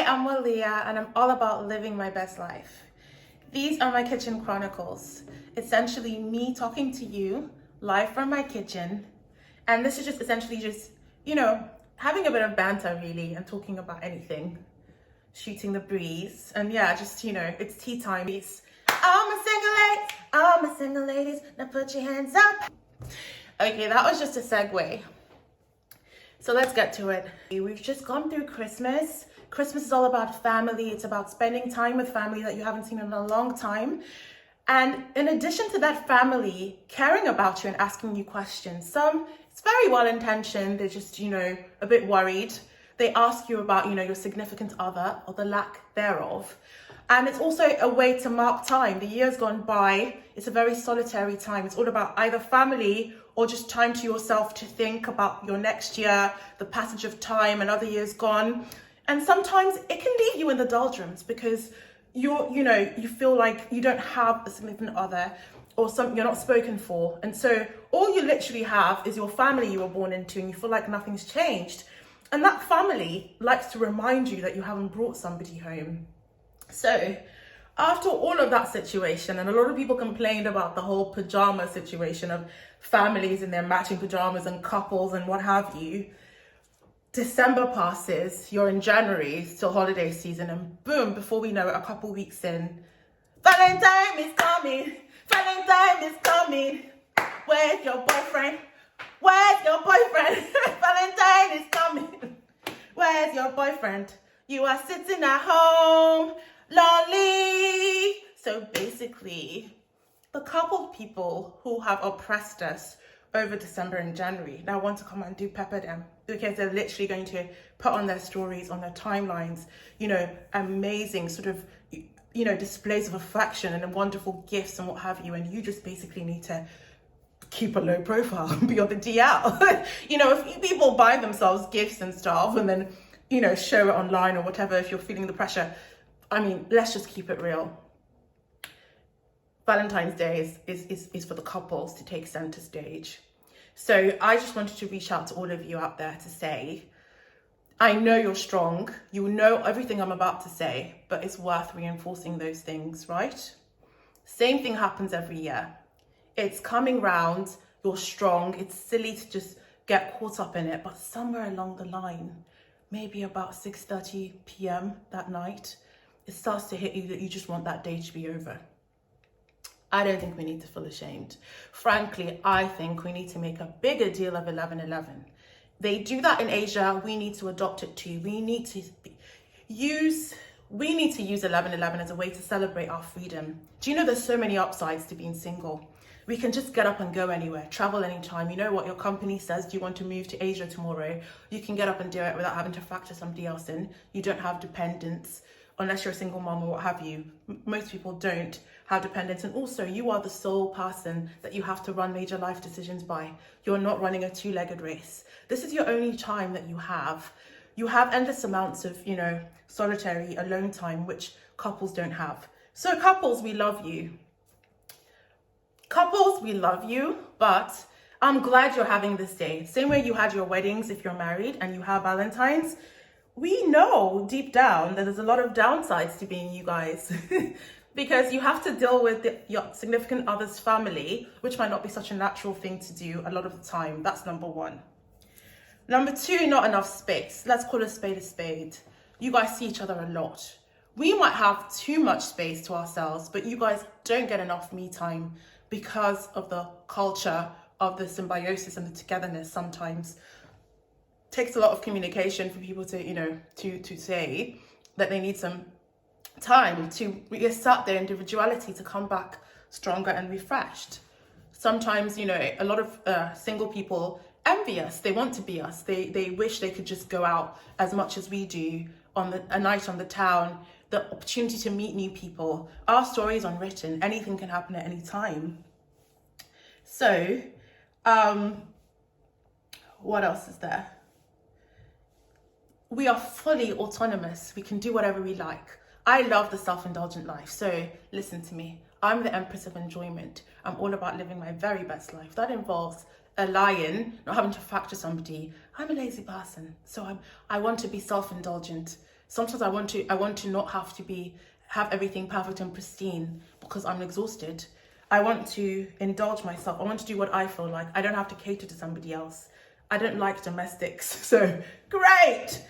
I'm Walia and I'm all about living my best life. These are my kitchen chronicles. Essentially me talking to you live from my kitchen. And this is just essentially having a bit of banter really and talking about anything. Shooting the breeze. And yeah, it's tea time. All my single ladies, now put your hands up. Okay, that was just a segue. So let's get to it. We've just gone through Christmas. Christmas is all about family. It's about spending time with family that you haven't seen in a long time. And in addition to that, family caring about you and asking you questions. Some, it's very well intentioned. They're just, a bit worried. They ask you about, your significant other or the lack thereof. And it's also a way to mark time. The year's gone by. It's a very solitary time. It's all about either family or just time to yourself to think about your next year, the passage of time, another year's gone. And sometimes it can leave you in the doldrums because you feel like you don't have a significant other or you're not spoken for. And so all you literally have is your family you were born into and you feel like nothing's changed. And that family likes to remind you that you haven't brought somebody home. So after all of that situation, and a lot of people complained about the whole pajama situation of families in their matching pajamas and couples and what have you, December passes, you're in January, still holiday season, and boom, before we know it, a couple weeks in, Valentine is coming, Valentine is coming. Where's your boyfriend? Where's your boyfriend? Valentine is coming. Where's your boyfriend? You are sitting at home, lonely. So basically, the couple people who have oppressed us over December and January now want to come and do pepper them because they're literally going to put on their stories, on their timelines, amazing sort of, displays of affection and wonderful gifts and what have you. And you just basically need to keep a low profile and be on the DL. If people buy themselves gifts and stuff and then, show it online or whatever, if you're feeling the pressure, let's just keep it real. Valentine's Day is for the couples to take center stage. So I just wanted to reach out to all of you out there to say, I know you're strong. You know everything I'm about to say, but it's worth reinforcing those things, right? Same thing happens every year. It's coming round, you're strong. It's silly to just get caught up in it, but somewhere along the line, maybe about 6:30 p.m. that night, it starts to hit you that you just want that day to be over. I don't think we need to feel ashamed. Frankly, I think we need to make a bigger deal of 11/11. They do that in Asia. We need to adopt it too. We need to use 11/11 as a way to celebrate our freedom. Do you know there's so many upsides to being single? We can just get up and go anywhere, travel anytime. You know what your company says, do you want to move to Asia tomorrow? You can get up and do it without having to factor somebody else in. You don't have dependents, unless you're a single mom or what have you. Most people don't have dependents. And also you are the sole person that you have to run major life decisions by. You're not running a two-legged race. This is your only time that you have. You have endless amounts of, solitary alone time, which couples don't have. So couples, we love you. Couples, we love you, but I'm glad you're having this day. Same way you had your weddings if you're married and you have Valentines. We know deep down that there's a lot of downsides to being you guys because you have to deal with your significant other's family, which might not be such a natural thing to do a lot of the time. That's number one. Number two, not enough space. Let's call a spade a spade. You guys see each other a lot. We might have too much space to ourselves, but you guys don't get enough me time because of the culture of the symbiosis and the togetherness. Sometimes takes a lot of communication for people to, to say that they need some time to reassert their individuality to come back stronger and refreshed. Sometimes, a lot of single people envy us. They want to be us. They wish they could just go out as much as we do on a night on the town, the opportunity to meet new people. Our story is unwritten. Anything can happen at any time. So, what else is there? We are fully autonomous. We can do whatever we like. I love the self-indulgent life. So listen to me. I'm the empress of enjoyment. I'm all about living my very best life. That involves a lion, not having to factor somebody. I'm a lazy person. So I want to be self-indulgent. Sometimes I want to not have to have everything perfect and pristine because I'm exhausted. I want to indulge myself. I want to do what I feel like. I don't have to cater to somebody else. I don't like domestics. So great.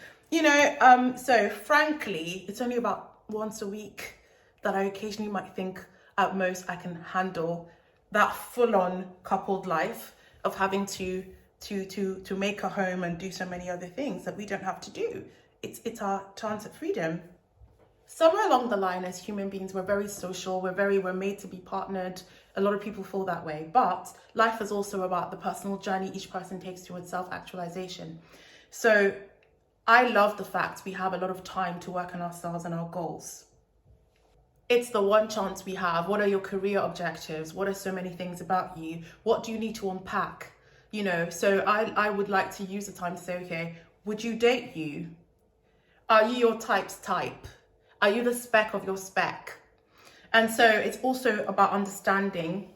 So frankly, it's only about once a week that I occasionally might think at most I can handle that full-on coupled life of having to make a home and do so many other things that we don't have to do. It's our chance at freedom. Somewhere along the line, as human beings, we're very social. We're made to be partnered. A lot of people feel that way. But life is also about the personal journey each person takes towards self-actualization. So I love the fact we have a lot of time to work on ourselves and our goals. It's the one chance we have. What are your career objectives? What are so many things about you? What do you need to unpack? So I would like to use the time to say, okay, would you date you? Are you your type's type? Are you the spec of your spec? And so it's also about understanding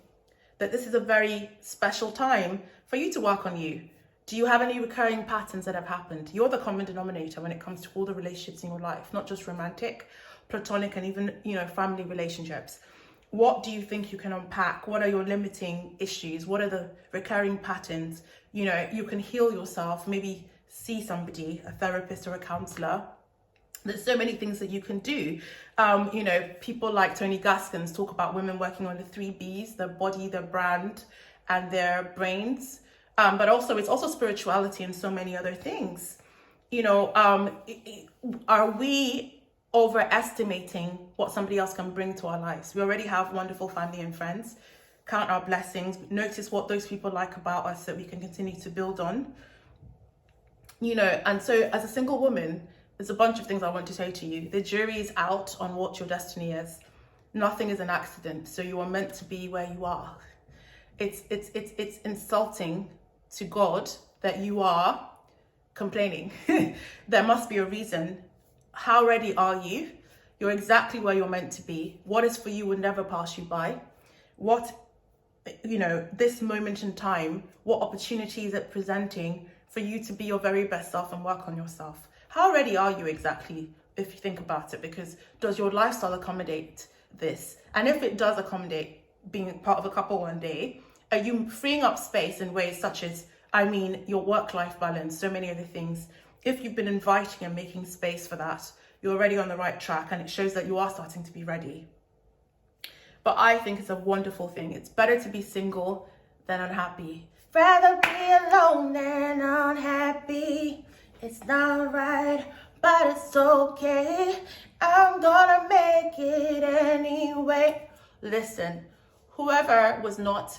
that this is a very special time for you to work on you. Do you have any recurring patterns that have happened? You're the common denominator when it comes to all the relationships in your life, not just romantic, platonic, and even, family relationships. What do you think you can unpack? What are your limiting issues? What are the recurring patterns? You can heal yourself, maybe see somebody, a therapist or a counselor. There's so many things that you can do. People like Tony Gaskins talk about women working on the 3 Bs, their body, their brand, and their brains. But also, it's also spirituality and so many other things. Are we overestimating what somebody else can bring to our lives? We already have wonderful family and friends. Count our blessings. Notice what those people like about us that we can continue to build on. And so as a single woman, there's a bunch of things I want to say to you. The jury is out on what your destiny is. Nothing is an accident. So you are meant to be where you are. It's insulting to God that you are complaining. There must be a reason. How ready are you? You're exactly where you're meant to be. What is for you will never pass you by. This moment in time, what opportunity is it presenting for you to be your very best self and work on yourself? How ready are you exactly, if you think about it? Because does your lifestyle accommodate this? And if it does accommodate being part of a couple one day, are you freeing up space in ways such as, your work-life balance, so many other things? If you've been inviting and making space for that, you're already on the right track, and it shows that you are starting to be ready. But I think it's a wonderful thing. It's better to be single than unhappy. Rather be alone than unhappy. It's not right, but it's okay. I'm gonna make it anyway. Listen, whoever was not